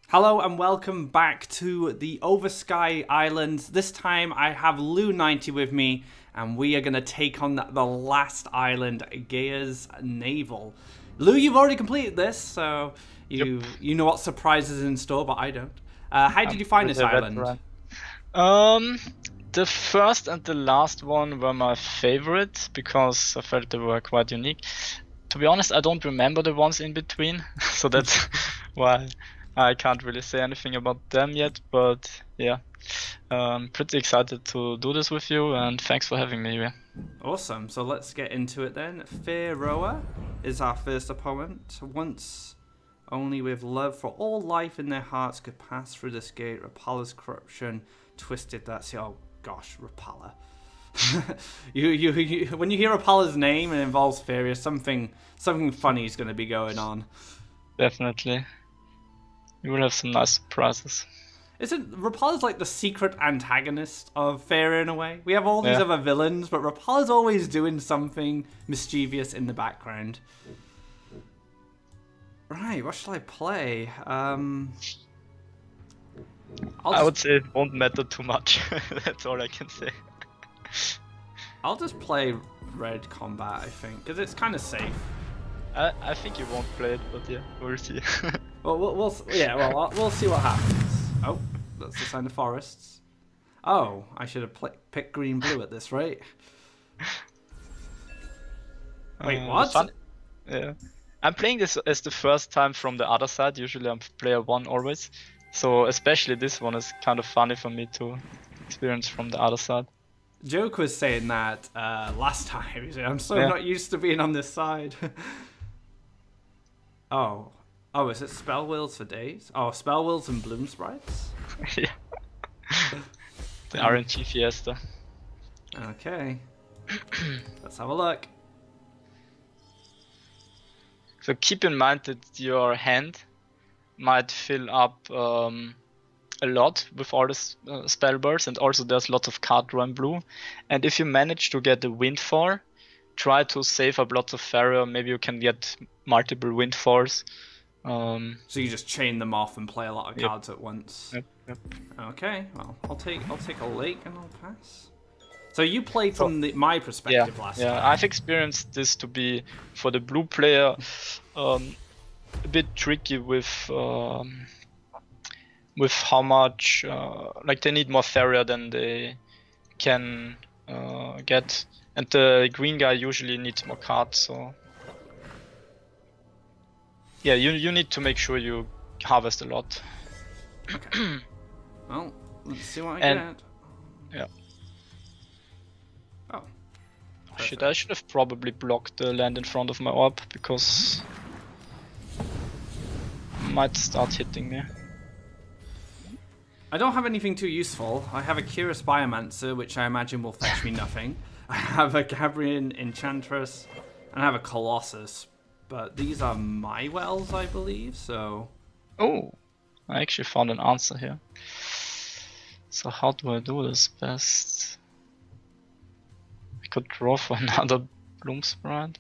Hello and welcome back to the Oversky Island. This time I have Luuu90 with me and we are going to take on the last island, Gaia's Navel. Lou, you've already completed this, so you know what surprises in store, but I don't. How did you find this island? The first and the last one were my favorite because I felt they were quite unique. To be honest, I don't remember the ones in between, so that's why I can't really say anything about them yet, but yeah, pretty excited to do this with you, and thanks for having me here. Awesome, so let's get into it then. Faeria is our first opponent. Once only with love for all life in their hearts could pass through this gate, Rapala's corruption twisted that. Oh gosh, Rapala. When you hear Rapala's name and it involves Faeria, something funny is going to be going on. Definitely. You will have some nice surprises. Isn't Rapala's like the secret antagonist of Faeria in a way? We have all these other villains, but Rapala's always doing something mischievous in the background. Right, what shall I play? I would say it won't matter too much. That's all I can say. I'll just play Red Combat, I think, because it's kind of safe. I think you won't play it, but yeah, we'll see. Well, we'll see what happens. Oh, that's the sign of forests. Oh, I should have picked green-blue at this rate. Wait, what? Fun. Yeah. I'm playing this as the first time from the other side. Usually I'm player 1 always. So especially this one is kind of funny for me to experience from the other side. Joke was saying that last time. He said, I'm so not used to being on this side. Oh, is it Spell Wheels for days? Oh, Spell Wheels and Bloom Sprites? Yeah. The RNG Fiesta. Okay. Let's have a look. So keep in mind that your hand might fill up a lot with all the spell bursts, and also there's lots of card draw in blue. And if you manage to get a Windfall, try to save up lots of Faeria. Maybe you can get multiple Windfalls. So you just chain them off and play a lot of cards at once. Yep. Okay, well, I'll take a lake and I'll pass. So you played from my perspective last time. Yeah, I've experienced this to be, for the blue player, a bit tricky with how much like they need more Faeria than they can get, and the green guy usually needs more cards. So yeah, you need to make sure you harvest a lot. Okay. Well, let's see what I get. Yeah. Oh. Shit, I should have probably blocked the land in front of my orb, because it might start hitting me. I don't have anything too useful. I have a Curious Biomancer, which I imagine will fetch me nothing. I have a Gabrian Enchantress, and I have a Colossus. But these are my wells, I believe, so... Oh, I actually found an answer here. So how do I do this best? I could draw for another Bloom Sprite.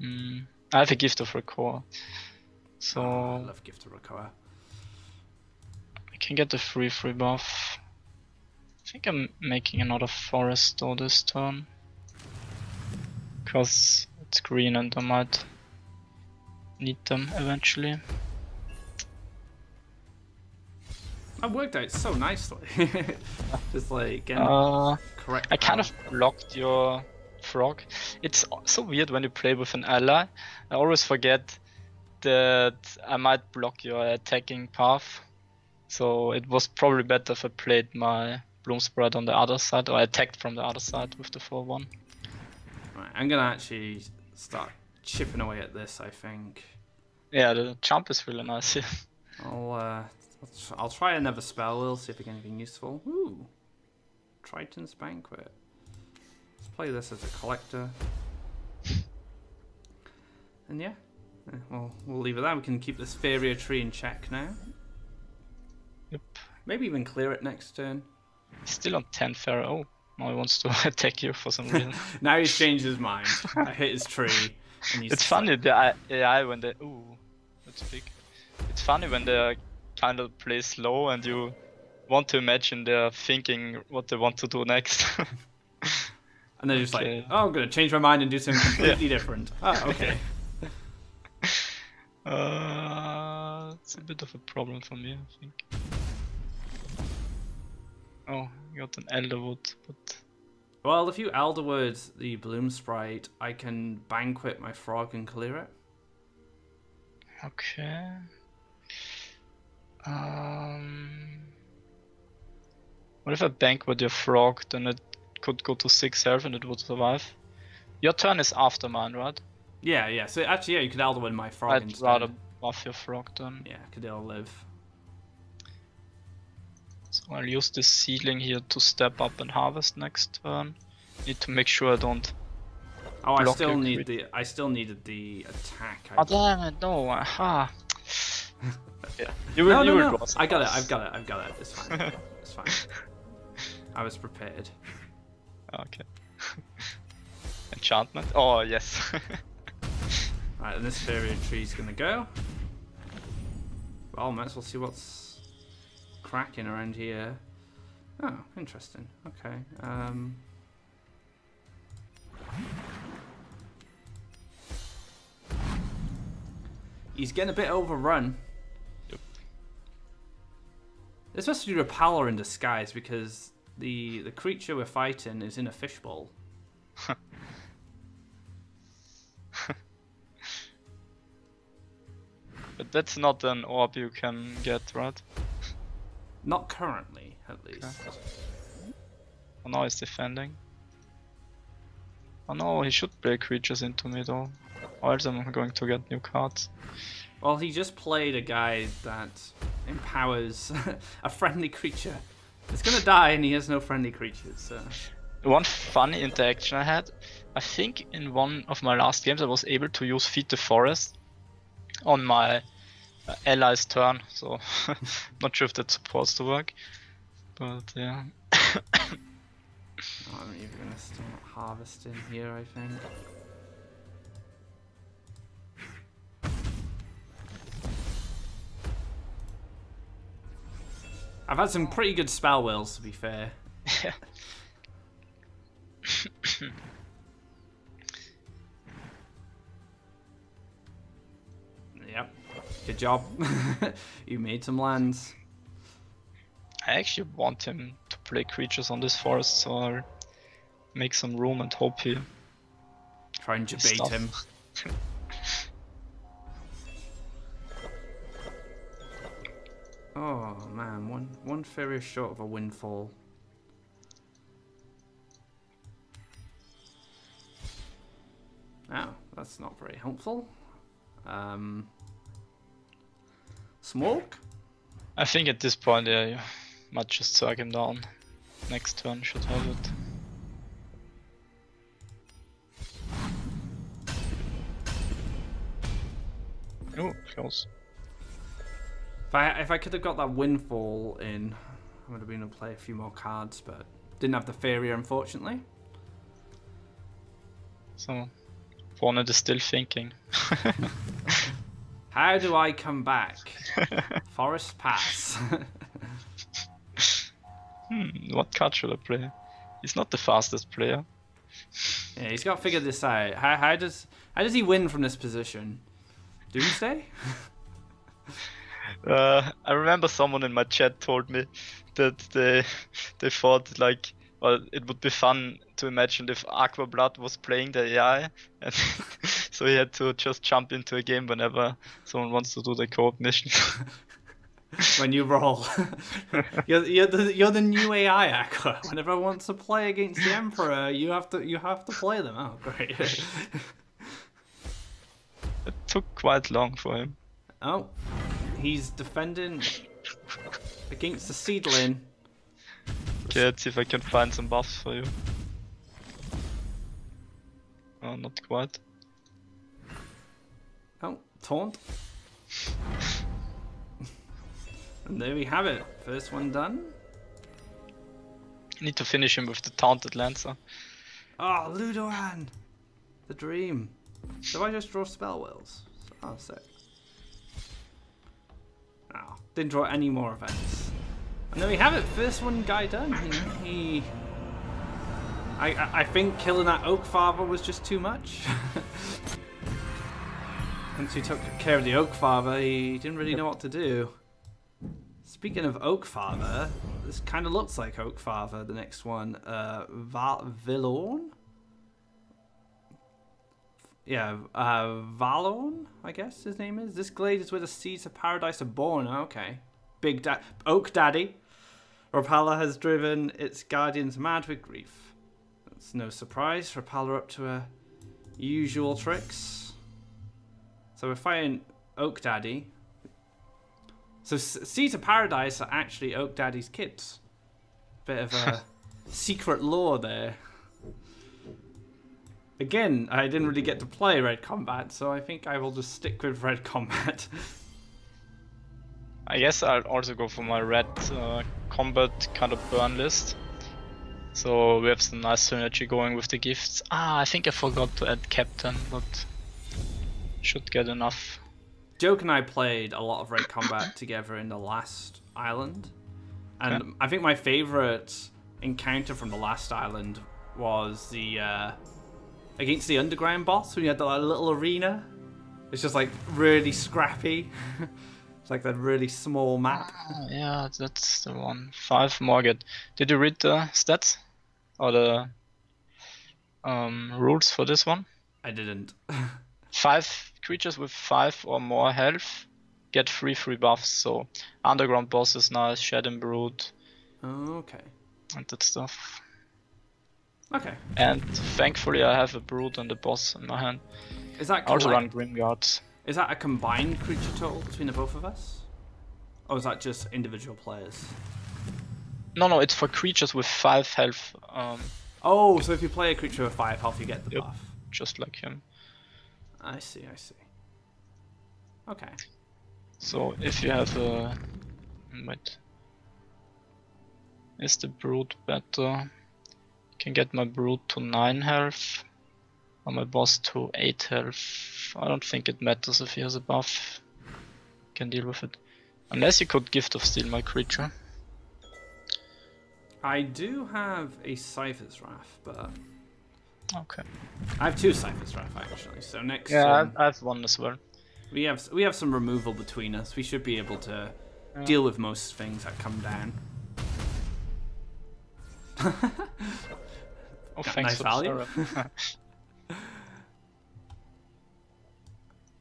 I have a Gift of Recall. So... Oh, I love Gift of Recall. I can get the free buff. I think I'm making another forest though this turn, because it's green and I might need them eventually. That worked out so nicely. Just like correct. I kind of blocked your frog. It's so weird when you play with an ally. I always forget that I might block your attacking path. So it was probably better if I played my Bloom Sprite on the other side, or attacked from the other side with the 4-1. Right, I'm gonna actually start chipping away at this, I think. Yeah, the jump is really nice here. I'll try another spell. We'll see if I get anything useful. Ooh, Triton's Banquet. Let's play this as a collector. And yeah, well, we'll leave it there. We can keep this Faeria tree in check now. Yep. Maybe even clear it next turn. Still on 10 Faeria. Oh, now he wants to attack you for some reason. Now he's changed his mind. I hit his tree. And it's funny, the AI when they... Ooh, that's big. It's funny when they kind of play slow, and you want to imagine they're thinking what they want to do next. And they're just like, oh, I'm gonna change my mind and do something completely different. Oh, okay. It's a bit of a problem for me, I think. Oh, I got an Elderwood, but... Well, if you Elderwood the Bloom Sprite, I can Banquet my frog and clear it. Okay. What if I Banquet your frog, then it could go to 6 health and it would survive? Your turn is after mine, right? Yeah. So actually, yeah, you could Elderwood my frog instead. I'd rather buff your frog then. Yeah, Cadil live. So I'll use this seedling here to step up and harvest next turn. Need to make sure I don't. Oh, I still needed the attack. Oh damn it! No, aha. Yeah, you No. draw I got it. I've got it. It's fine. It's fine. I was prepared. Okay. Enchantment. Oh yes. Right, and this Faeria tree's gonna go. Well, might as well see what's cracking around here. Oh, interesting. Okay. He's getting a bit overrun. Yep. This must be Repeller in disguise because the creature we're fighting is in a fishbowl. But that's not an orb you can get, right? Not currently, at least. Okay. Oh, now he's defending. Oh no, he should play creatures into me though. Or else I'm going to get new cards. Well, he just played a guy that empowers a friendly creature. It's gonna die and he has no friendly creatures, so... One funny interaction I had, I think in one of my last games I was able to use Feed the Forest on my ally's turn, so not sure if that's supposed to work, but yeah. I'm even gonna start harvesting here, I think. I've had some pretty good spell wheels, to be fair. Yeah. Yep. Good job. You made some lands. I actually want him to play creatures on this forest, so I'll make some room and hope he... Try and debate him. Oh man, one Faeria short of a windfall. Oh, that's not very helpful. Smoke? I think at this point, yeah, you might just suck him down. Next turn should have it. Oh, close. If I could have got that windfall in, I would have been able to play a few more cards, but didn't have the Faeria, unfortunately. So, opponent is still thinking. How do I come back? Forest Pass. What card should I play? He's not the fastest player. Yeah, he's got to figure this out. How does he win from this position? Doomsday? I remember someone in my chat told me that they thought like, well, it would be fun to imagine if Aqua Blood was playing the AI, and so he had to just jump into a game whenever someone wants to do the co-op mission. When you roll, you're the new AI Aqua. Whenever I want to play against the Emperor, you have to play them. Oh, great! It took quite long for him. Oh, he's defending against the Seedling. Okay, let's see if I can find some buffs for you. Oh, not quite. Oh, taunt. And there we have it. First one done. I need to finish him with the taunted Lancer. Oh, Luuu90, the dream. So I just draw spell wheels. Oh, sick. Oh. Didn't draw any more events. And there we have it. First one guy done. I think killing that Oak Father was just too much. Once he took care of the Oak Father, he didn't really know what to do. Speaking of Oak Father, this kind of looks like Oak Father, the next one. Valorn? Yeah, Valorn, I guess his name is. This glade is where the seeds of paradise are born. Okay. Oak Daddy. Rapala has driven its guardians mad with grief. It's no surprise. Rapala up to her usual tricks. So we're fighting Oak Daddy. So Seeds of Paradise are actually Oak Daddy's kids. Bit of a secret lore there. Again, I didn't really get to play Red Combat, so I think I will just stick with Red Combat. I guess I'll also go for my Red Combat kind of burn list. So we have some nice synergy going with the gifts. I think I forgot to add Captain, but should get enough. Joke and I played a lot of Red Combat together in the last island. And okay. I think my favourite encounter from the last island was the against the underground boss when you had that little arena. It's just like really scrappy. It's like that really small map. Yeah, that's the one. 5 Morgat. Did you read the stats? Or the rules for this one? I didn't. 5 creatures with 5 or more health get 3 free buffs. So underground boss is nice, Shadow Brood. Okay. And that stuff. Okay. And thankfully I have a Brood and a boss in my hand. Is that I also run Grim Guards. Is that a combined creature total between the both of us? Or is that just individual players? No, it's for creatures with 5 health. Oh, so if you play a creature with 5 health, you get the buff. Just like him. I see. Okay. So if you have a... Wait. Is the Brood better? Can get my Brood to 9 health. Or my boss to 8 health. I don't think it matters if he has a buff. Can deal with it. Unless you could Gift of Steel my creature. I do have a Cypher's Wrath, but... Okay. I have 2 Cypher's Wrath actually, so next... Yeah, I have 1 as well. We have some removal between us. We should be able to deal with most things that come down. Oh, thanks nice value.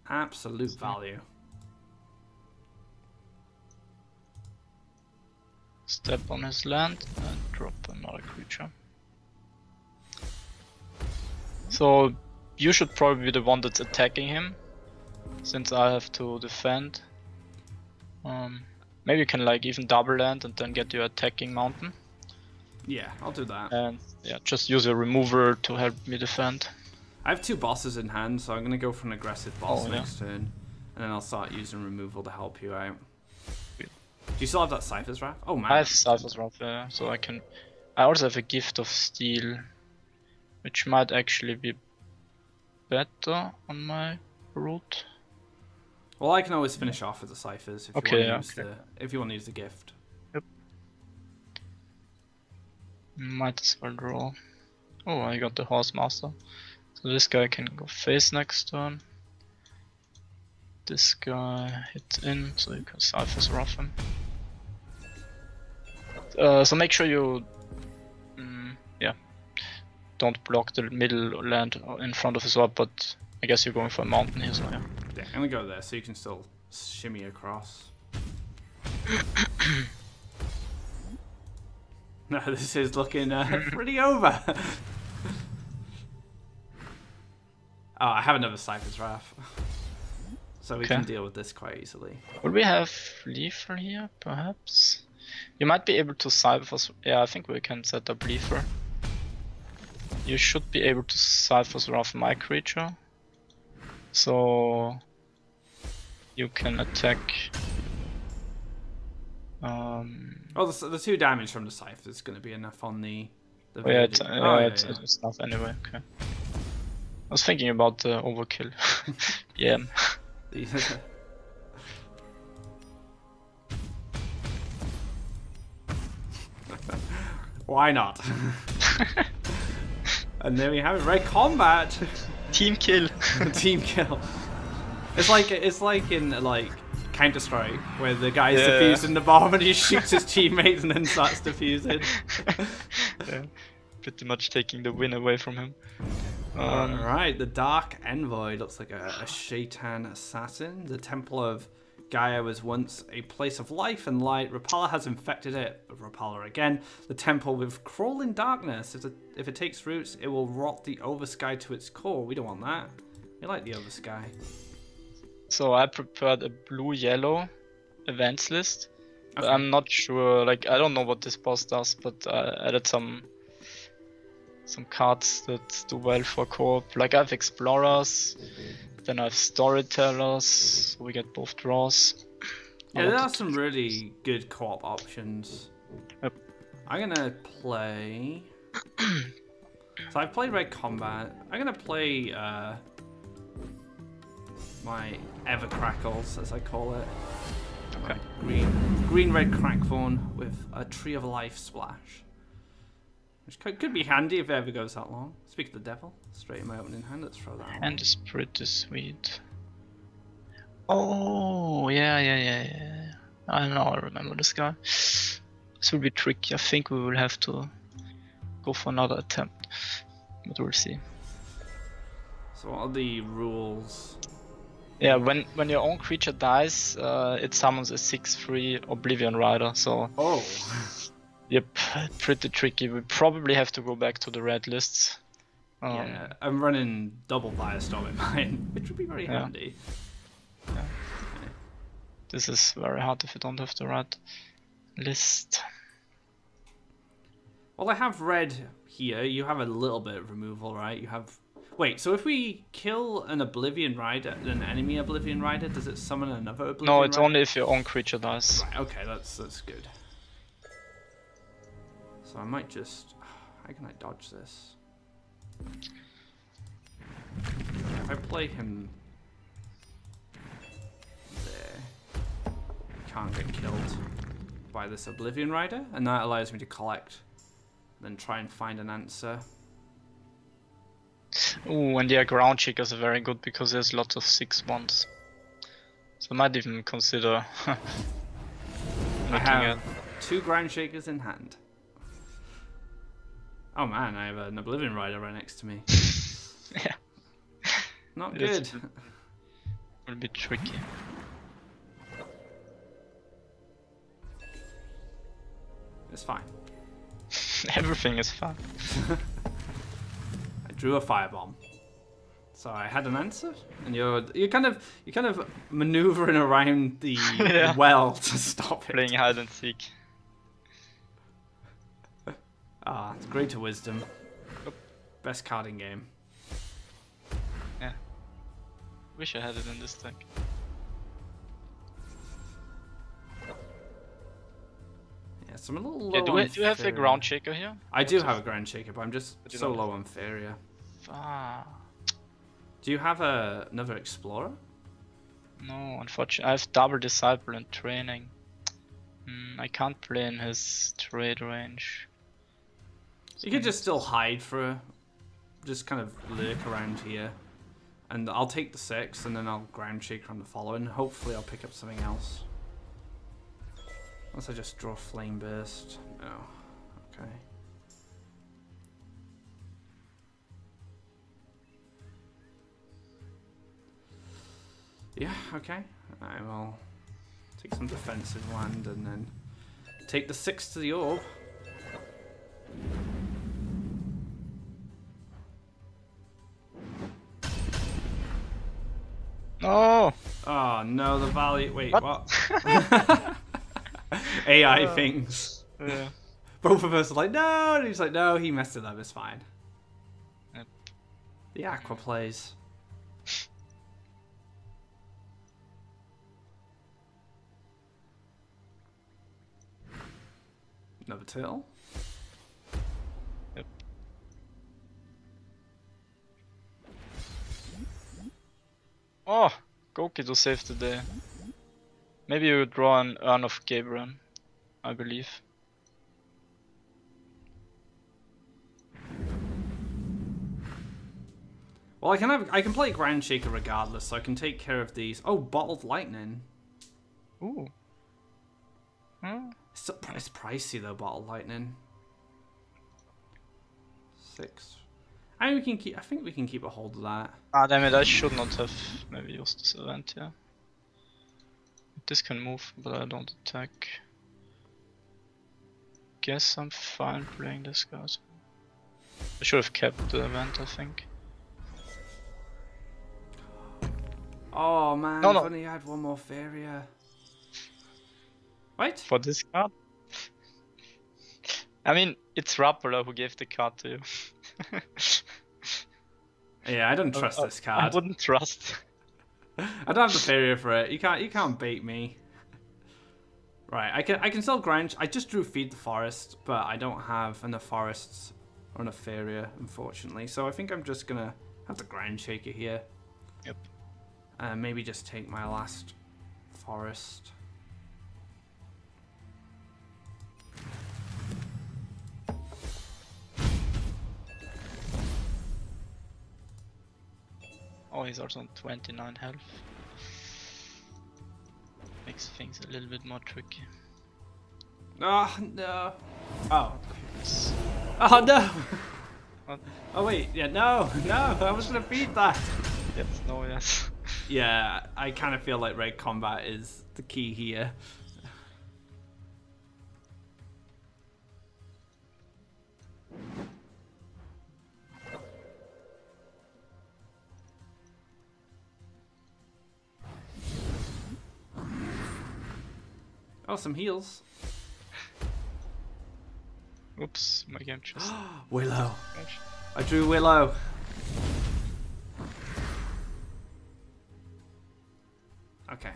Absolute value. Step on his land and drop another creature. So you should probably be the one that's attacking him, since I have to defend. Maybe you can like even double land and then get your attacking mountain. Yeah, I'll do that. And yeah, just use a remover to help me defend. I have 2 bosses in hand, so I'm going to go for an aggressive boss next turn. And then I'll start using removal to help you out. Do you still have that Cypher's Wrath? Oh man. I have Cypher's Wrath, yeah, so I can... I also have a Gift of Steel, which might actually be better on my route. Well, I can always finish off with the Cyphers if you want to use the gift. Yep. Might as well draw. Oh, I got the Horse Master. So this guy can go face next turn. This guy hits in, so you can Cypher's Wrath him. So make sure you, don't block the middle land in front of his sword, but I guess you're going for a mountain here, so yeah. Yeah, I'm gonna go there so you can still shimmy across. No, this is looking pretty over. Oh, I have another Cypher's Wrath. So we can deal with this quite easily. Will we have Leafer here, perhaps? You might be able to Cypher's... Yeah, I think we can set up Leafer. You should be able to Cypher's Wrath my creature. So... you can attack... Oh, the 2 damage from the Cypher is going to be enough on the yeah, it's enough anyway, okay. I was thinking about the overkill. Yeah. Why not? And there we have it. Red combat. Team kill. Team kill. It's like in like Counter-Strike where the guy's defusing the bomb and he shoots his teammates and then starts defusing. Yeah, pretty much taking the win away from him. Alright, the Dark Envoy looks like a Shaitan assassin. The Temple of Gaia was once a place of life and light. Rapala has infected it with Rapala again. The temple with crawling darkness. If it takes roots, it will rot the Oversky to its core. We don't want that. We like the Oversky. So I prepared a blue-yellow events list. Okay. I'm not sure, like I don't know what this boss does, but I added some cards that do well for co-op. Like I have explorers, then I have storytellers, so we get both draws. Yeah, there are some really good co-op options. Yep. I'm gonna play. So I've played Red Combat. I'm gonna play my Ever Crackles, as I call it. Okay. Green red Crackthorn with a Tree of Life splash. Which could be handy if it ever goes that long. Speak of the devil, straight in my opening hand, let's throw that on. And is pretty sweet. Oh, yeah. I know, I remember this guy. This will be tricky. I think we will have to go for another attempt. But we'll see. So what are the rules? Yeah, when your own creature dies, it summons a 6/3 Oblivion Rider, so... Oh! Yep, pretty tricky. We probably have to go back to the red lists. Yeah, I'm running double Firestorm in mine, which would be very handy. Yeah. Okay. This is very hard if you don't have the right list. Well, I have red here. You have a little bit of removal, right? You have... Wait, so if we kill an Oblivion Rider, an enemy Oblivion Rider, does it summon another Oblivion Rider? No, it's only if your own creature dies. Right, okay, that's good. So I might just... How can I dodge this? If I play him there, he can't get killed by this Oblivion Rider, and that allows me to collect, then try and find an answer. Ooh, and yeah, Ground Shakers are very good because there's lots of 6/1s. So I might even consider I have 2 Ground Shakers in hand. Oh man, I have an Oblivion Rider right next to me. Yeah. Not good. It will be tricky. It's fine. Everything is fine. I drew a firebomb. So I had an answer, and you're kind of maneuvering around the well to stop it. Playing hide and seek. Ah, it's Greater Wisdom. Best card in game. Yeah. Wish I had it in this deck. Yeah, so I'm a little low. Yeah, do you have a Faeria. Ground Shaker here? I do have a Ground Shaker, but I'm just But you so don't low on Faeria. Ah. Do you have another Explorer? No, unfortunately, I have double Disciple and Training. I can't play in his trade range. You could just still hide just kind of lurk around here. And I'll take the 6 and then I'll Ground Shaker on the following. Hopefully I'll pick up something else. Unless I just draw Flame Burst. No. Okay. Yeah, okay. I will take some defensive land and then take the 6 to the orb. No! Oh no, the value. Wait, what? What? AI things. Yeah. Both of us are like, no, and he's like, no, he messed it up, it's fine. Yep. The Aqua plays. Another turtle. Yep. Oh, Goki to save the day. Maybe you draw an Urn of Gabriel, I believe. Well, I can play Ground Shaker regardless, so I can take care of these. Oh, Bottled Lightning. Ooh. Hmm. It's pricey though, Bottled Lightning. 6. I think we can keep a hold of that. Ah, damn it! I should not have maybe used this event. Yeah. This can move, but I don't attack. Guess I'm fine playing this guys. I should have kept the event, I think. Oh man, No, if no. only I had one more Faeria. Wait. For this card? I mean, it's Rapala who gave the card to you. Yeah, I don't trust this card. I wouldn't trust. I don't have the Faeria for it. You can't bait me. Right, I can still grind. I just drew Feed the Forest, but I don't have enough forests or enough Faeria, unfortunately. So I think I'm just gonna have to Ground Shaker here. Yep. Maybe just take my last forest. Oh, he's also on 29 health. Makes things a little bit more tricky. Oh, no. Oh. Oh, no. What? Oh, wait. Yeah, no. No, I was going to feed that. Yes, no, yes. Yeah, I kind of feel like Red Combat is the key here. Oh, some heals. Oops, my game just... Willow. I drew Willow. Okay.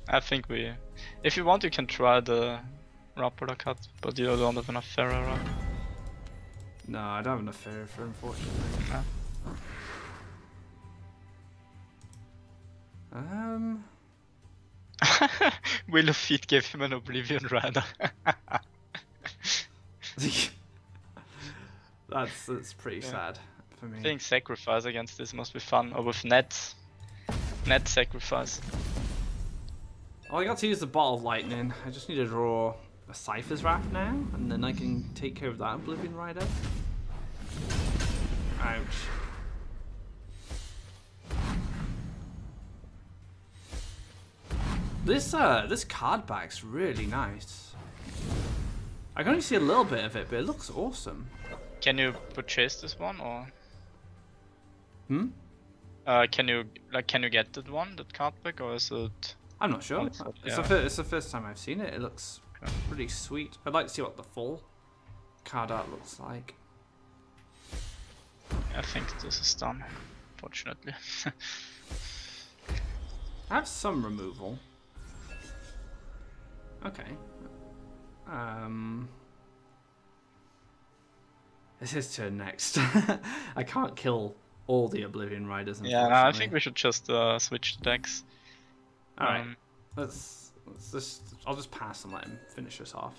I think we... If you want, you can try the Rapala cut, but you don't have enough Faeria, right? No, I don't have enough Faeria for it, unfortunately. Ah. Willow Feet gave him an Oblivion Rider. That's pretty sad for me. Playing Sacrifice against this must be fun, or with Net Sacrifice. Oh, I got to use the Bottled Lightning. I just need to draw a Cypher's Wrath now, and then I can take care of that Oblivion Rider. Ouch. This card back's really nice. I can only see a little bit of it, but it looks awesome. Can you purchase this one, or? Hmm? Can you get that one, that card back, or is it? I'm not sure. Yeah. It's the first time I've seen it. It looks pretty sweet. I'd like to see what the full card art looks like. I think this is done, fortunately. I have some removal. Okay. It's his turn next. I can't kill all the Oblivion Riders, unfortunately. Yeah, I think we should just switch the decks. Alright. Let's just... I'll just pass and let him finish us off.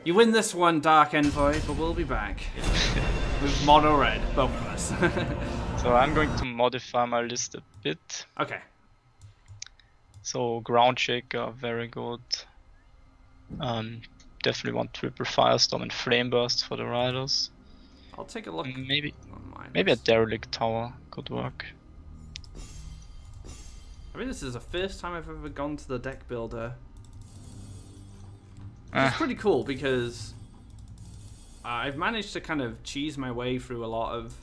You win this one, Dark Envoy, but we'll be back. With mono red, both of us. So I'm going to modify my list a bit. Okay. So Ground Shaker, very good. Definitely want triple Firestorm and Flame Burst for the riders. I'll take a look. Maybe a Derelict Tower could work. I mean, this is the first time I've ever gone to the deck builder. Ah. It's pretty cool because I've managed to kind of cheese my way through a lot of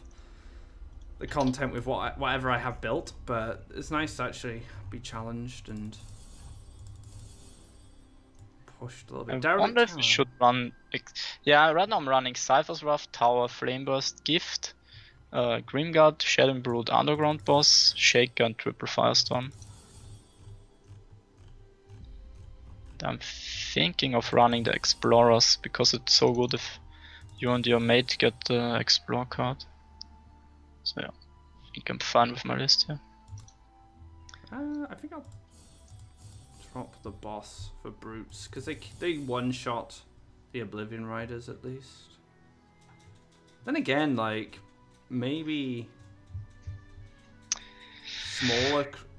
the content with whatever I have built, but it's nice to actually be challenged and pushed a little bit. I wonder if we should run... Yeah, right now I'm running Cypher's Wrath, Tower, Flame Burst, Gift, Grimguard, Shadow Brood, Underground Boss, Shaker and Triple Firestorm. I'm thinking of running the Explorers because it's so good if you and your mate get the Explore card. So yeah, I think I'm fine with my list here. I think I'll drop the boss for brutes because they one-shot the Oblivion Riders at least. Then again, like maybe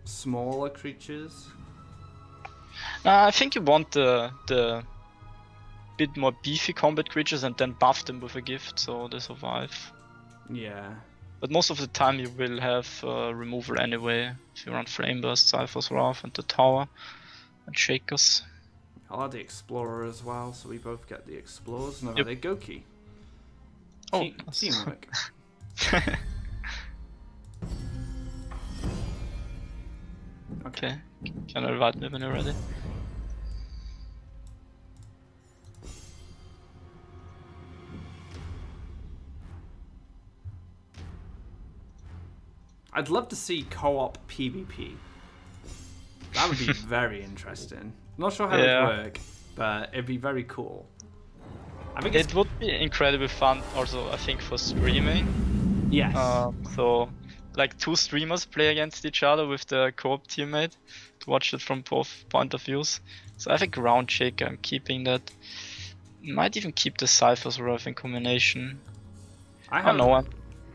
smaller creatures. I think you want the bit more beefy combat creatures and then buff them with a gift so they survive. Yeah. But most of the time you will have removal anyway if you run Flame Burst, Cypher's Wrath and the Tower and Shakers. I'll add the Explorer as well, so we both get the Explorers. No, Yep. they Goki. Oh, Teamwork. Okay, can I revive me when you're ready? I'd love to see co-op PvP. That would be very interesting. Not sure how it would work, but it'd be very cool. I think it would be incredibly fun also, I think, for streaming. Yes. So, like 2 streamers play against each other with their co-op teammate to watch it from both point of views. So I have a Ground Shaker, I'm keeping that. Might even keep the Cypher's Wrath in combination. I have no one.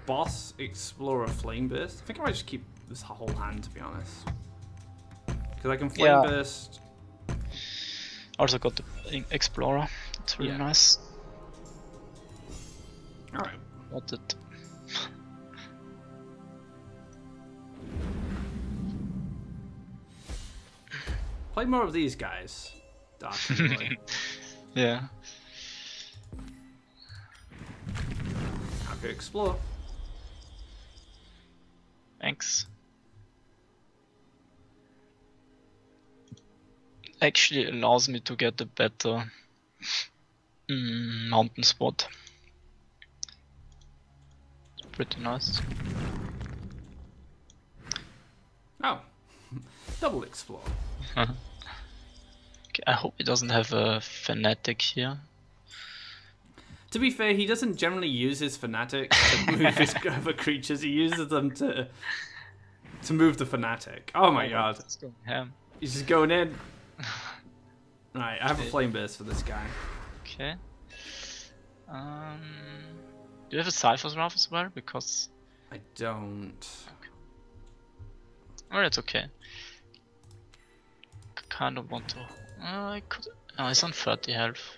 Boss, Explorer, Flame Burst. I think I might just keep this whole hand, to be honest. Because I can Flame Burst. Also got the Explorer. It's really nice. Alright. Got it. Play more of these guys. Dark Boy. Yeah. Okay, explore. Thanks. Actually allows me to get a better mountain spot. It's pretty nice. Oh, double explore. Okay, I hope he doesn't have a fanatic here. To be fair, he doesn't generally use his fanatics to move his other creatures. He uses them to move the fanatic. Oh my god. Let's go ham. He's just going in. Right, I have a Flame Burst for this guy. Okay. Do you have a Cypher's Wrath as well? Because I don't. Okay. Oh, that's okay. Kind of want to. I could. Oh, he's on 30 health.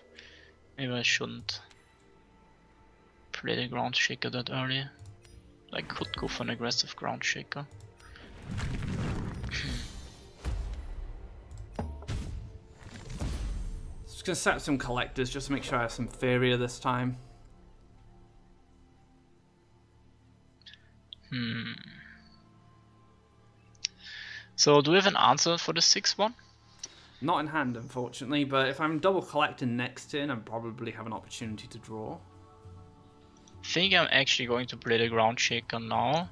Maybe I shouldn't play the Ground Shaker that early. I could go for an aggressive Ground Shaker. Just gonna set up some collectors just to make sure I have some Faeria this time. So do we have an answer for the 6-1? Not in hand, unfortunately, but if I'm double collecting next turn, I probably have an opportunity to draw. I think I'm actually going to play the Ground Shaker now,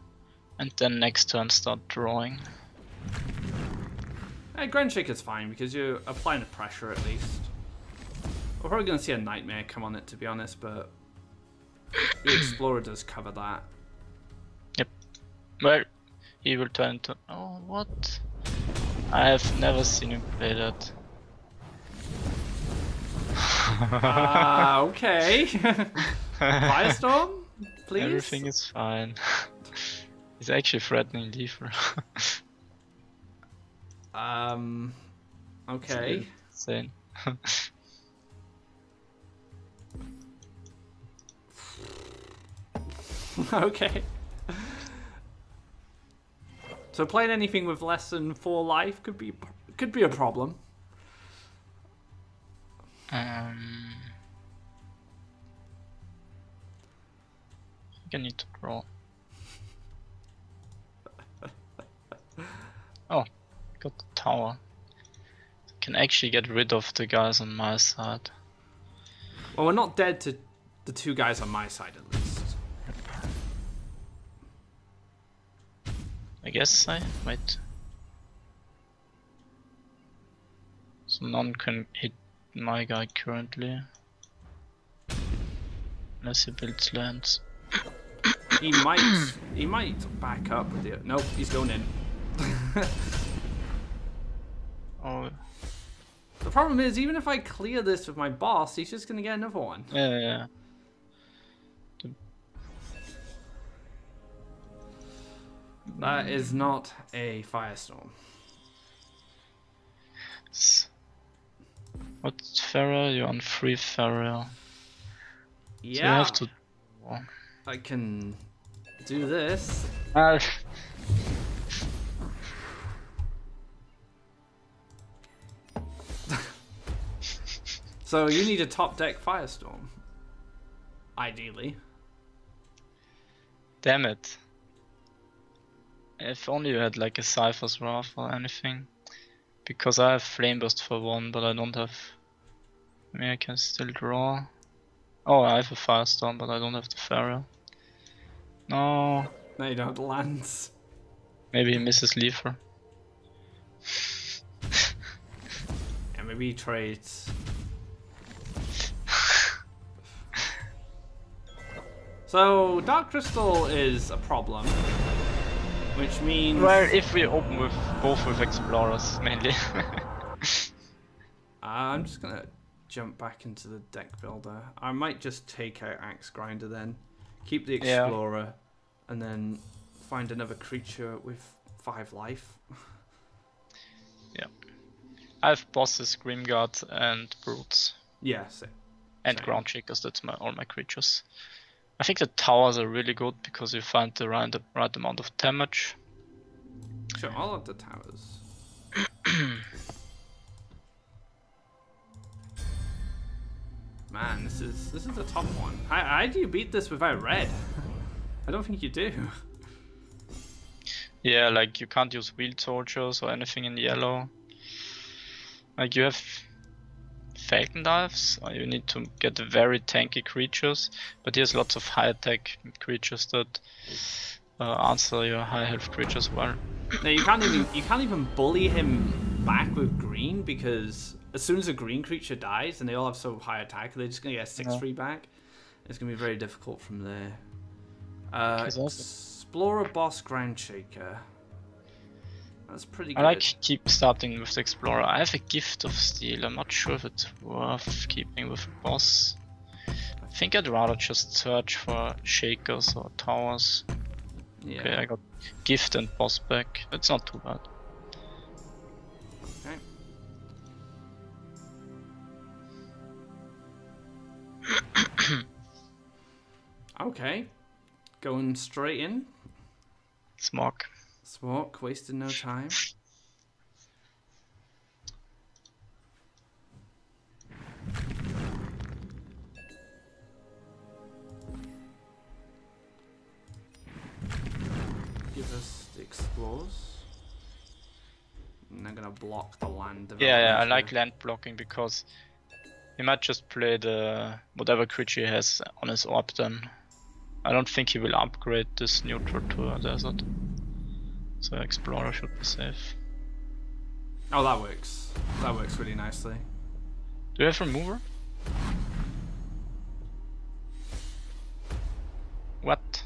and then next turn start drawing. Ground Shaker's fine, because you're applying the pressure at least. We're probably going to see a Nightmare come on it, to be honest, but the Explorer does cover that. Yep. Well, he will turn into... Oh, what? I have never seen him play that. Okay. Firestorm, please? Everything is fine. He's actually threatening Leafer. Okay. Insane. Okay. So playing anything with less than 4 life could be a problem. I think I need to draw. Oh, got the tower. Can actually get rid of the guys on my side. Well, we're not dead to the 2 guys on my side at least. I guess I might. So none can hit my guy currently. Unless he builds lands. He might back up with the... Nope, he's going in. Oh. The problem is, even if I clear this with my boss, he's just going to get another one. Yeah. That is not a firestorm. What Faeria? You're on 3 Faeria. Yeah. So you have to. I can do this. So you need a top deck firestorm. Ideally. Damn it. If only you had like a Cypher's Wrath or anything. Because I have Flame Burst for 1, but I don't have. I mean, I can still draw. Oh, I have a Firestorm, but I don't have the Faeria. No. No, you don't have the lands. Maybe he misses Leafer. Yeah, maybe he trades. So, Dark Crystal is a problem. Which means... Well, if we open with both with Explorers, mainly. I'm just gonna jump back into the deck builder. I might just take out Axe Grinder then. Keep the Explorer. And then find another creature with 5 life. Yeah. I have Bosses, Grimguard, and Brutes. Yeah, same. And Ground Shakers, that's all my creatures. I think the towers are really good because you find the right amount of damage. Sure, I'll have the towers. Man, this is a tough one. How do you beat this without red? I don't think you do. Yeah, like you can't use Wheeled Soldiers or anything in yellow. Like you have Falcon Dives, or you need to get very tanky creatures, but he has lots of high attack creatures that answer your high health creatures well. No, you can't even bully him back with green, because as soon as a green creature dies and they all have so high attack, they're just gonna get a 6/3 back. It's gonna be very difficult from there. Explorer, Boss, Ground Shaker. That's pretty good. I like keep starting with the Explorer. I have a Gift of Steel. I'm not sure if it's worth keeping with a Boss. I think I'd rather just search for Shakers or Towers. Yeah. Okay, I got Gift and Boss back. It's not too bad. Okay. Okay. Going straight in. Smog. Smog, wasting no time. Give us the Explores. And they're gonna block the land. Yeah, I like land blocking because he might just play the whatever creature he has on his orb then. I don't think he will upgrade this neutral to a desert. So Explorer should be safe. Oh, that works. That works really nicely. Do you have Remover? What?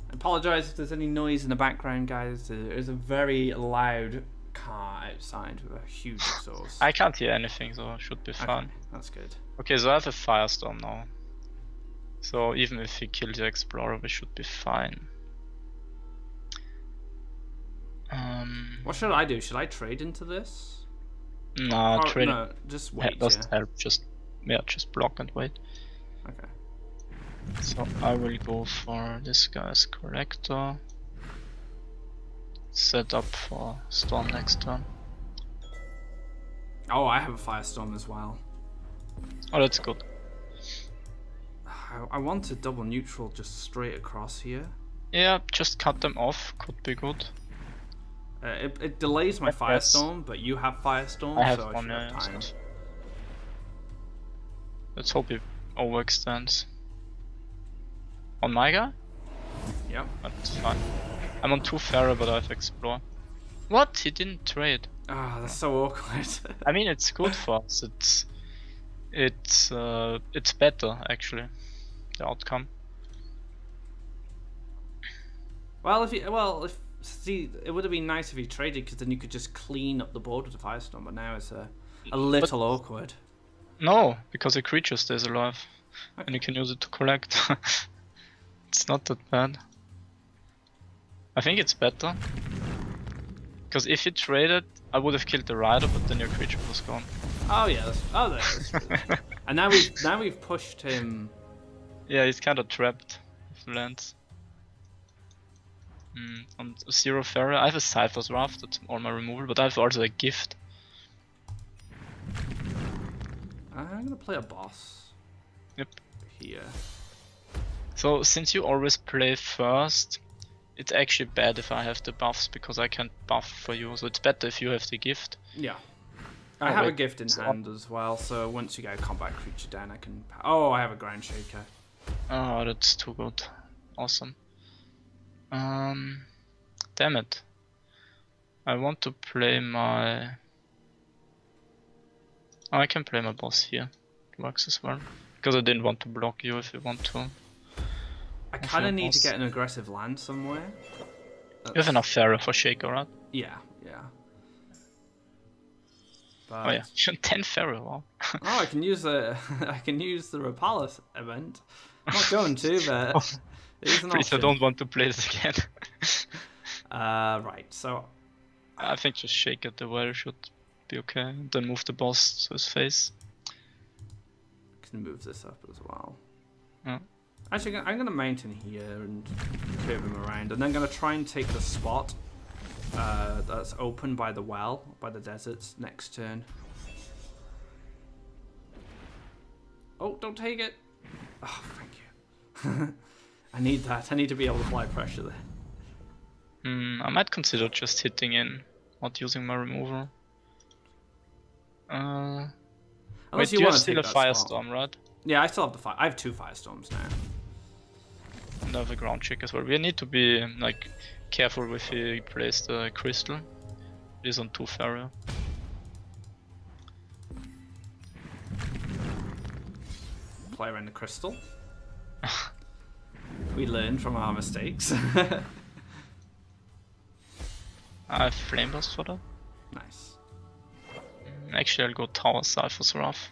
I apologize if there's any noise in the background, guys. There's a very loud car outside with a huge exhaust. I can't hear anything, so it should be fine. Okay, that's good. Okay, so I have a Firestorm now. So even if he kills the Explorer, we should be fine. What should I do? Should I trade into this? Nah, trade. No, just wait. Doesn't help. Just block and wait. Okay. So I will go for this guy's Collector. Set up for Storm next turn. Oh, I have a Firestorm as well. Oh, that's good. I want to double neutral just straight across here. Yeah, just cut them off. Could be good. It delays my Firestorm, but you have Firestorm, I have so one, I should have time. Let's hope he overextends. On my guy? Yep. That's fine. I'm on 2 Faeria, but I have Explore. What? He didn't trade. Ah, that's so awkward. I mean, it's good for us. It's better actually. The outcome. Well, see, it would have been nice if he traded, because then you could just clean up the board with the Firestorm. But now it's a little awkward. No, because the creature stays alive, and you can use it to collect. It's not that bad. I think it's better. Because if you traded, I would have killed the rider, but then your creature was gone. Oh yeah, that's true. And now we've pushed him. Yeah, he's kind of trapped with lands. On 0 Faeria, I have a Cypher's Wrath, that's all my removal, but I have also a gift. I'm gonna play a boss. Yep. Here. So since you always play first, it's actually bad if I have the buffs because I can't buff for you. So it's better if you have the gift. Yeah. I have a gift in hand as well, so once you get a combat creature down, I can. Oh, I have a Ground Shaker. Oh, that's too good. Awesome. Damn it. I want to play my. Oh, I can play my boss here. It works as well. Because I didn't want to block you if you want to. I kind of need to get an aggressive land somewhere. You have enough Faeria for Shaker, right? Yeah, yeah. But... Oh yeah, 10 Faeria, wow. Oh, I can use the Rapala event. I'm not going to, but it is an Please, option. I don't want to play this again. Right, so... I think just Shake at the well should be okay. Then move the boss to his face. I can move this up as well. Yeah. Actually, I'm going to mount in here and curve him around. And then going to try and take the spot that's open by the well, by the deserts, next turn. Oh, don't take it. Oh, thank you. I need that. I need to be able to apply pressure there. I might consider just hitting in, not using my removal. Wait, you have still a Firestorm, right? Yeah, I still have the fire. I have 2 Firestorms now. And I have a Ground Check as well. We need to be like careful if he plays the crystal. It is on 2 Faeria. Play around the crystal. We learn from our mistakes. I have Flame Burst for that. Nice. Actually, I'll go Tower Cypher's Wrath.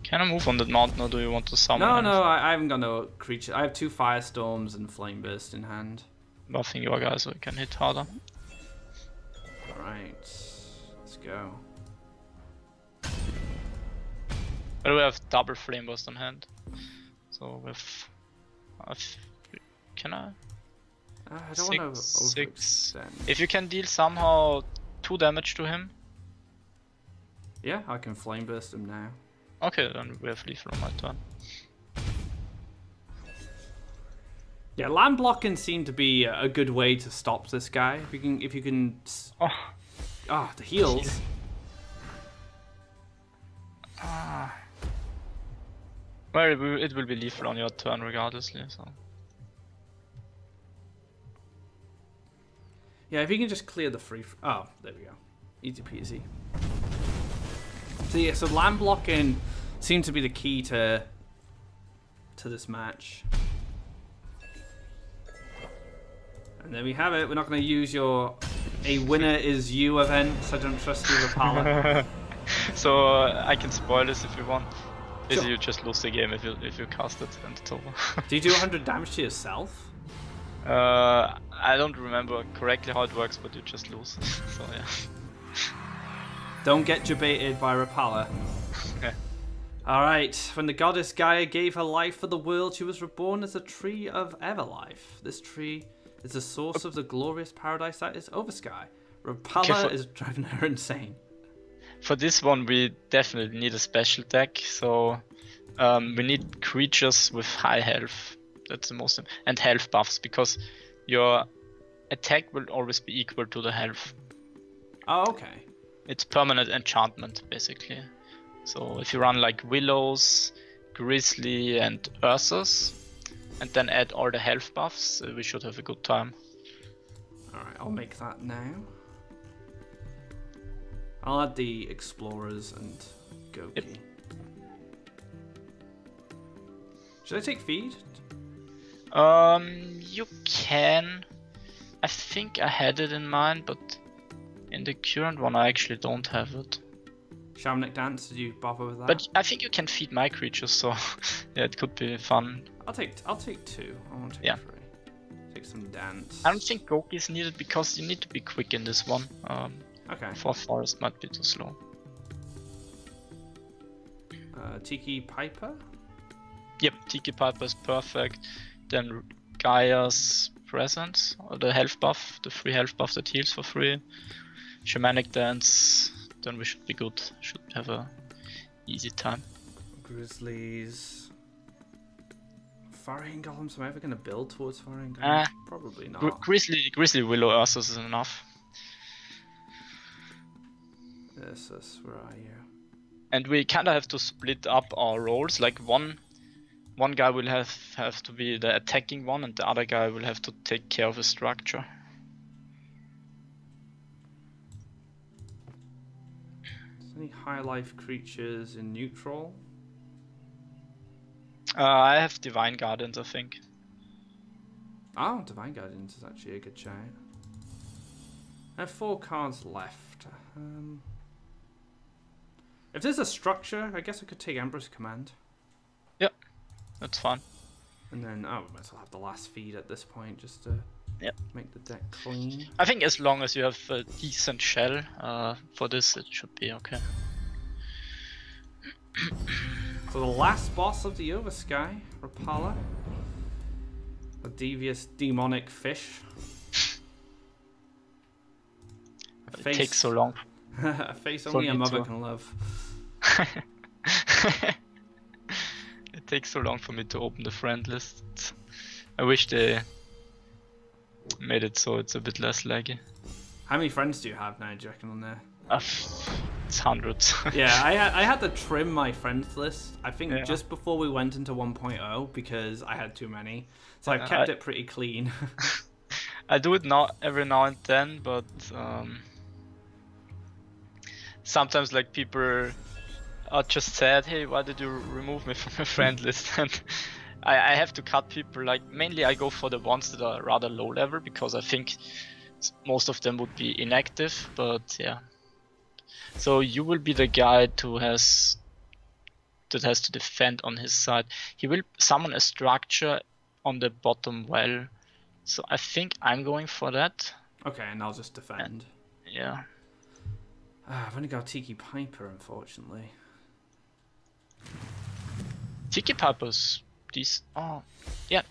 Can I move on that mountain, or do you want to summon? No, I haven't got no creature. I have 2 Firestorms and Flame Burst in hand. Buffing your guys so you can hit harder. Alright, let's go. But we have double Flame Burst on hand. So with... can I? I don't want to overextend. If you can deal somehow 2 damage to him. Yeah, I can Flame Burst him now. Okay, then we have lethal on my turn. Yeah, land blocking seemed to be a good way to stop this guy. If you can. Oh, the heals. Well, it will be lethal on your turn regardlessly. So. Yeah, if you can just clear the free. Oh, there we go. Easy peasy. So yeah, so land blocking seemed to be the key to this match. And there we have it. We're not going to use your "a winner is you" event, so I don't trust you, Rapala. So I can spoil this if you want. Sure. You just lose the game if you cast it and it's over. Do you do 100 damage to yourself? I don't remember correctly how it works, but you just lose. So yeah. Don't get debated by Rapala. Yeah. Alright, when the goddess Gaia gave her life for the world, she was reborn as a Tree of Everlife. This tree is the source of the glorious paradise that is Oversky. Rapala is driving her insane. For this one, we definitely need a special deck, so we need creatures with high health. That's the most and health buffs, because your attack will always be equal to the health. Oh, okay. It's permanent enchantment, basically. So if you run like Willows, Grizzly and Ursus, and then add all the health buffs, we should have a good time. Alright, I'll make that now. I'll add the Explorers and Goki. Yep. Should I take feed? You can. I think I had it in mind, but in the current one I actually don't have it. Shamanic Dance, did you bother with that? But I think you can feed my creatures, so yeah, it could be fun. I'll take 2. I won't take 3. Take some Dance. I don't think Goki is needed because you need to be quick in this one. Okay. For Forest might be too slow. Tiki Piper? Yep, Tiki Piper is perfect. Then Gaia's Presence, or the health buff, the free health buff that heals for free. Shamanic Dance, then we should be good. Should have a easy time. Grizzlies. Faeria Golems, am I ever going to build towards Faeria Golems? Probably not. Grizzly Willow Ursus is enough. Ursus, where are you? And we kind of have to split up our roles. Like one guy will have to be the attacking one, and the other guy will have to take care of the structure. Any high life creatures in neutral? I have Divine Guardians, I think. Oh, Divine Guardians is actually a good shout. I have 4 cards left. If there's a structure, I guess I could take Emperor's Command. Yep, that's fine. And then, oh, we might as well have the last feed at this point, just to make the deck clean. I think as long as you have a decent shell for this, it should be okay. So the last boss of the Oversky, Rapala. A devious demonic fish. It takes so long. A face only a mother can love. It takes so long for me to open the friend list. I wish they made it so it's a bit less laggy. How many friends do you have now, do you reckon, on there? It's hundreds. Yeah, I had to trim my friends list, I think just before we went into 1.0 because I had too many. So I've kept it pretty clean. I do it now every now and then, but sometimes like people are just sad, hey, why did you remove me from your friend list? And I have to cut people. Like mainly I go for the ones that are rather low level because I think most of them would be inactive, but yeah. So you will be the guy that has to defend on his side. He will summon a structure on the bottom well. So I think I'm going for that. Okay, and I'll just defend. Yeah. I've only got Tiki Piper, unfortunately. Tiki Piper's this. Oh, yeah.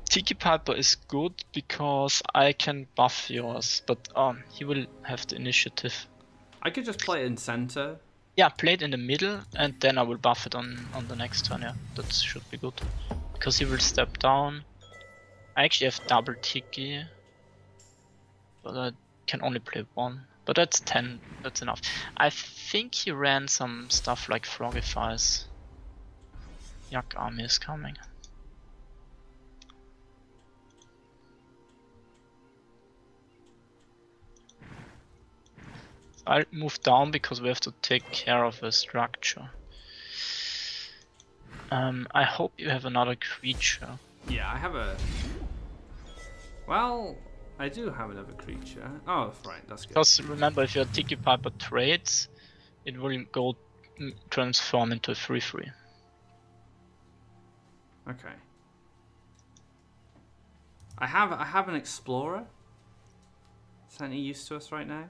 Tiki Piper is good because I can buff yours, but he will have the initiative. I could just play it in center. Yeah, play it in the middle, and then I will buff it on the next turn. Yeah, that should be good because he will step down. I actually have double Tiki, but I can only play 1. But that's 10, that's enough. I think he ran some stuff like Frogifies. Yak army is coming. I'll move down because we have to take care of a structure. I hope you have another creature. Yeah, I have a... Well, I do have another creature. Oh, right, that's good. Because remember, if your Tiki Piper trades, it will go transform into a 3/3. Okay. I have an Explorer. Is that any use to us right now?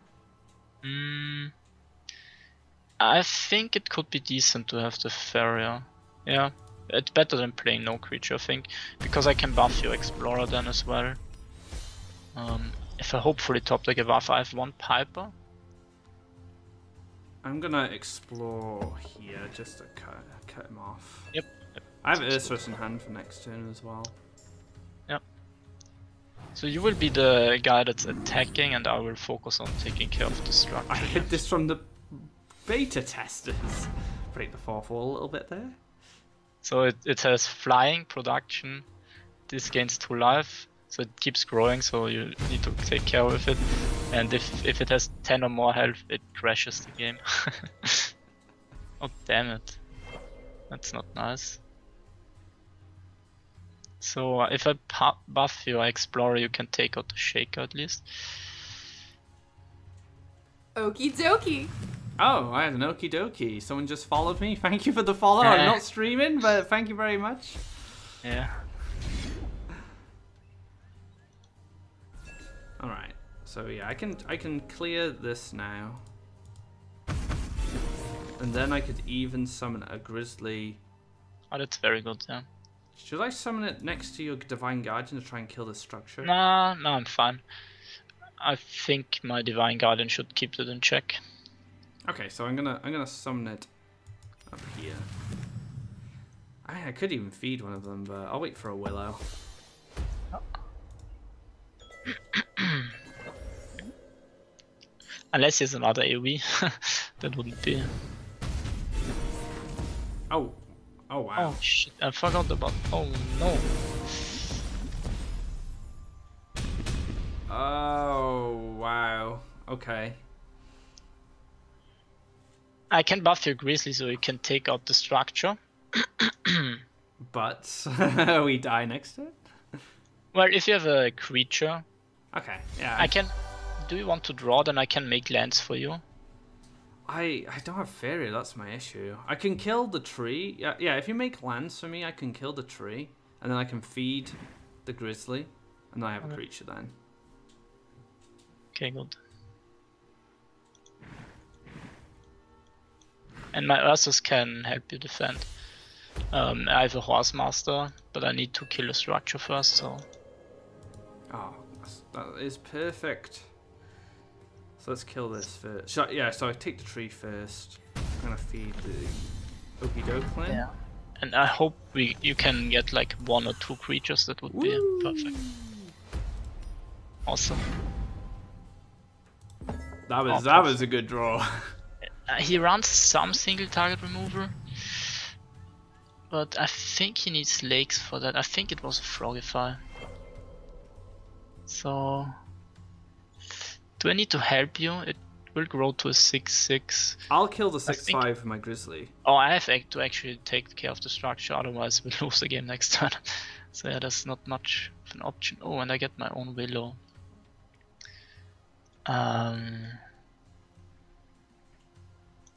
I think it could be decent to have the Faeria. Yeah, it's better than playing no creature, I think, because I can buff your Explorer then as well. If I hopefully top deck a buff, I have 1 Piper. I'm gonna explore here just to cut him off. Yep. I have Ursus in hand for next turn as well. Yep. So you will be the guy that's attacking, and I will focus on taking care of the structure. I hid this from the beta testers. Break the 4th wall a little bit there. So it has flying, production, this gains 2 life, so it keeps growing, so you need to take care of it. And if it has 10 or more health, it crashes the game. Oh damn it. That's not nice. So if I buff your Explorer, you can take out the Shaker at least. Okie dokie. Oh, I had an okie dokie. Someone just followed me. Thank you for the follow. I'm not streaming, but thank you very much. Yeah. All right. So yeah, I can clear this now, and then I could even summon a grizzly. Oh, that's very good. Yeah. Should I summon it next to your Divine Guardian to try and kill this structure? Nah, no, I'm fine. I think my Divine Guardian should keep it in check. Okay, so I'm gonna summon it up here. I could even feed one of them, but I'll wait for a willow. Unless there's another AoE, that wouldn't be. Oh, oh wow. Oh shit! I forgot about. Oh no. Oh wow. Okay. I can buff your Grizzly so you can take out the structure. But we die next to it? Well, if you have a creature... Okay, yeah. I can... Do you want to draw? Then I can make lands for you. I don't have Faeria, that's my issue. I can kill the tree. Yeah, if you make lands for me, I can kill the tree. And then I can feed the Grizzly. And then I have a creature then. Okay, good. And my Ursus can help you defend. I have a Horse Master, but I need to kill a structure first, so... Oh, that is perfect. So let's kill this first. So I take the tree first. I'm gonna feed the Okie Doke. Yeah. And I hope you can get like 1 or 2 creatures, that would be perfect. Awesome. That was a good draw. He runs some single target removal, but I think he needs lakes for that. I think it was a Frogify. So, do I need to help you? It will grow to a 6/6. I'll kill the 6/5 with my Grizzly. Oh, I have to actually take care of the structure, otherwise we'll lose the game next turn. So yeah, that's not much of an option. Oh, and I get my own Willow.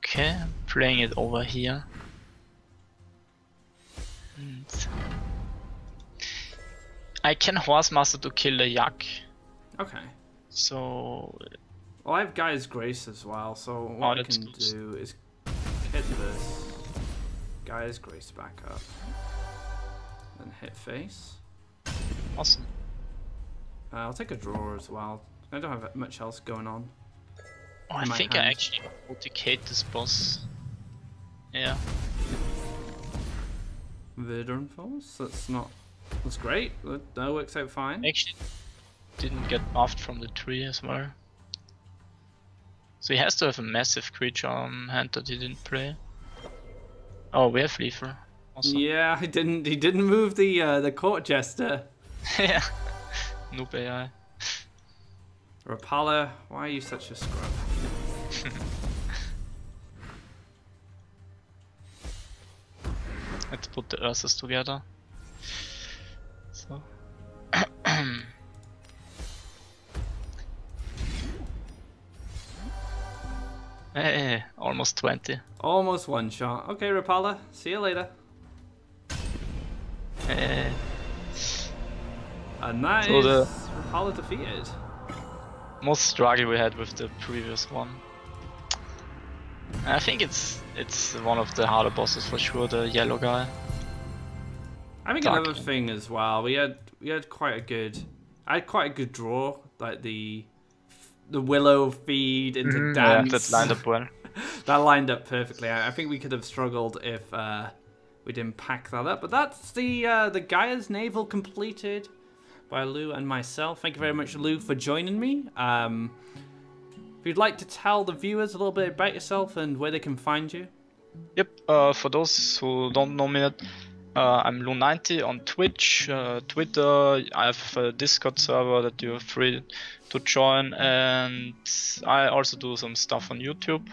Okay, I'm playing it over here. And I can Horse Master to kill the Yak. Okay. So... Well, I have Gaia's Grace as well, so what I can do is hit this. Gaia's Grace back up. Then hit face. Awesome. I'll take a draw as well. I don't have much else going on. Oh, I think I actually multicate this boss. Yeah. Verdurn Force? That's great. That works out fine. Actually didn't get buffed from the tree as well. So he has to have a massive creature on hand that he didn't play. Oh, we have Leafer. Awesome. Yeah, he didn't move the court jester. Yeah. Noob AI. Rapala, why are you such a scrub? Let's put the Ursus together. So. Hey, almost 20. Almost one shot. Okay, Rapala, see you later. Hey. And that is Rapala defeated. Most struggle we had with the previous one. I think it's one of the harder bosses for sure, the yellow guy. I think another thing as well, we had quite a good draw, like the willow feed into dance. Yeah, that lined up well. That lined up perfectly. I think we could have struggled if we didn't pack that up. But that's the Gaia's Navel completed by Lou and myself. Thank you very much, Lou, for joining me. If you'd like to tell the viewers a little bit about yourself and where they can find you. Yep, for those who don't know me yet, I'm Luuu90 on Twitch, Twitter. I have a Discord server that you're free to join, and I also do some stuff on YouTube.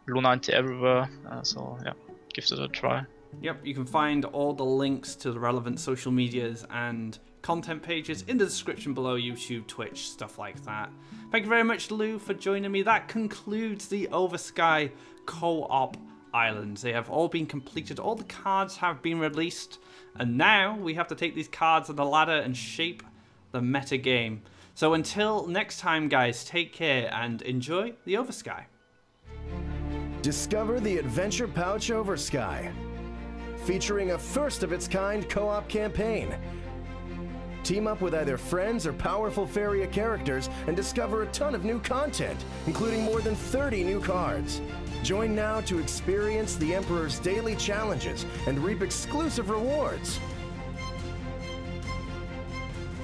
Luuu90 everywhere, so yeah, give it a try. Yep, you can find all the links to the relevant social medias and content pages in the description below, YouTube, Twitch, stuff like that. Thank you very much, Lou, for joining me. That concludes the Oversky Co-op Islands. They have all been completed. All the cards have been released. And now we have to take these cards on the ladder and shape the meta game. So until next time, guys, take care and enjoy the Oversky. Discover the Adventure Pouch Oversky, featuring a first-of-its-kind co-op campaign. Team up with either friends or powerful Faeria characters and discover a ton of new content, including more than 30 new cards. Join now to experience the Emperor's daily challenges and reap exclusive rewards.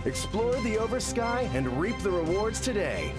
Explore the Oversky and reap the rewards today.